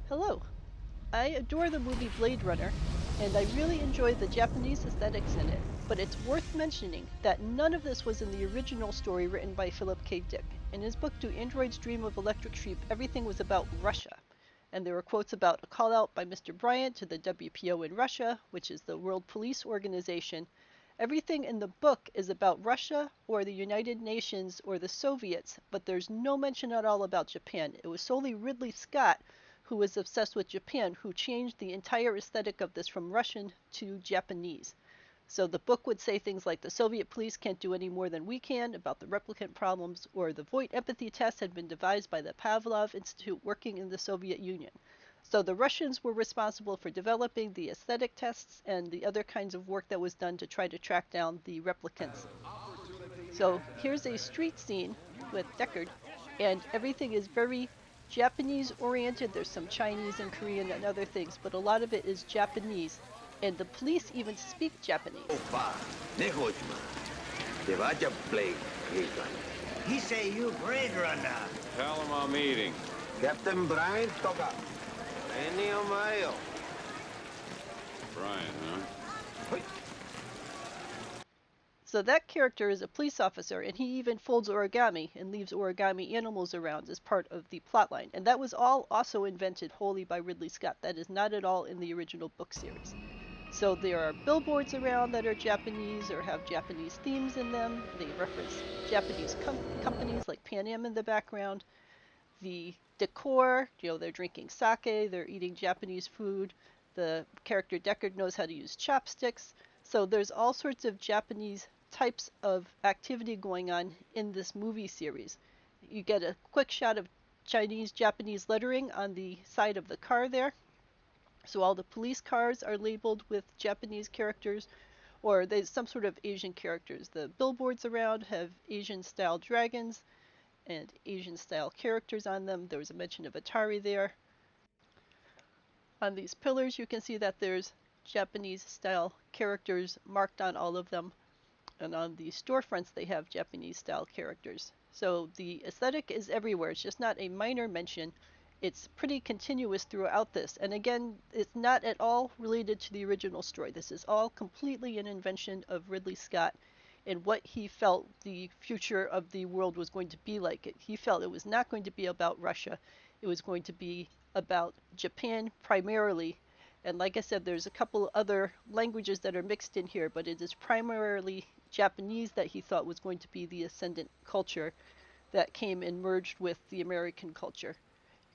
Hello. I adore the movie Blade Runner, and I really enjoy the Japanese aesthetics in it, but it's worth mentioning that none of this was in the original story written by Philip K. Dick. In his book Do Androids Dream of Electric Sheep, everything was about Russia. And there were quotes about a call out by Mr. Bryant to the WPO in Russia, which is the World Police Organization. Everything in the book is about Russia or the United Nations or the Soviets, but there's no mention at all about Japan. It was solely Ridley Scott who was obsessed with Japan, who changed the entire aesthetic of this from Russian to Japanese. So the book would say things like the Soviet police can't do any more than we can about the replicant problems, or the Voight empathy test had been devised by the Pavlov Institute working in the Soviet Union. So the Russians were responsible for developing the aesthetic tests and the other kinds of work that was done to try to track down the replicants. So here's a street scene with Deckard, and everything is very Japanese oriented. There's some Chinese and Korean and other things, but a lot of it is Japanese. And the police even speak Japanese. Opa, nehoćma. Devađa Blake, Cleveland. He say you Blade Runner. Tell him I'm eating. Captain Brian Toga. Enio Mayo. Brian, huh? So that character is a police officer, and he even folds origami and leaves origami animals around as part of the plotline. And that was all also invented wholly by Ridley Scott. That is not at all in the original book series. So there are billboards around that are Japanese or have Japanese themes in them. They reference Japanese companies like Pan Am in the background. The decor, they're drinking sake, they're eating Japanese food. The character Deckard knows how to use chopsticks. So there's all sorts of Japanese types of activity going on in this movie series. You get a quick shot of Chinese-Japanese lettering on the side of the car there. So all the police cars are labeled with Japanese characters, or there's some sort of Asian characters. The billboards around have Asian-style dragons and Asian-style characters on them. There was a mention of Atari there. On these pillars, you can see that there's Japanese-style characters marked on all of them. And on the storefronts, they have Japanese-style characters. So the aesthetic is everywhere. It's just not a minor mention. It's pretty continuous throughout this. And again, it's not at all related to the original story. This is all completely an invention of Ridley Scott and what he felt the future of the world was going to be like. He felt it was not going to be about Russia. It was going to be about Japan primarily. And like I said, there's a couple other languages that are mixed in here, but it is primarily Japanese that he thought was going to be the ascendant culture that came and merged with the American culture.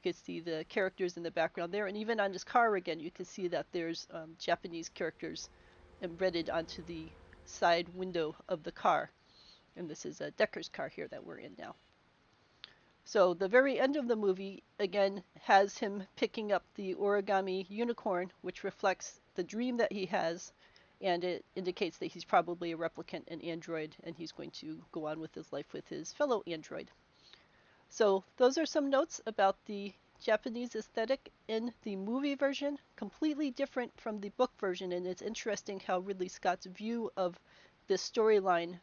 You can see the characters in the background there, and even on his car again, you can see that there's Japanese characters embedded onto the side window of the car. And this is a Decker's car here that we're in now. So the very end of the movie, again, has him picking up the origami unicorn, which reflects the dream that he has, and it indicates that he's probably a replicant, an android, and he's going to go on with his life with his fellow android. So those are some notes about the Japanese aesthetic in the movie version, completely different from the book version, and it's interesting how Ridley Scott's view of this storyline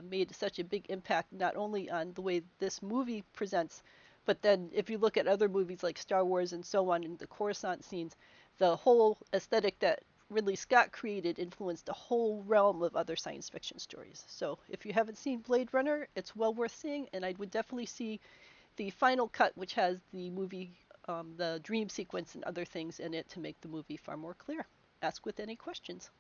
made such a big impact, not only on the way this movie presents, but then if you look at other movies like Star Wars and so on, in the Coruscant scenes, the whole aesthetic that Ridley Scott created influenced a whole realm of other science fiction stories. So if you haven't seen Blade Runner, it's well worth seeing, and I would definitely see the final cut, which has the movie, the dream sequence and other things in it to make the movie far more clear. Ask with any questions.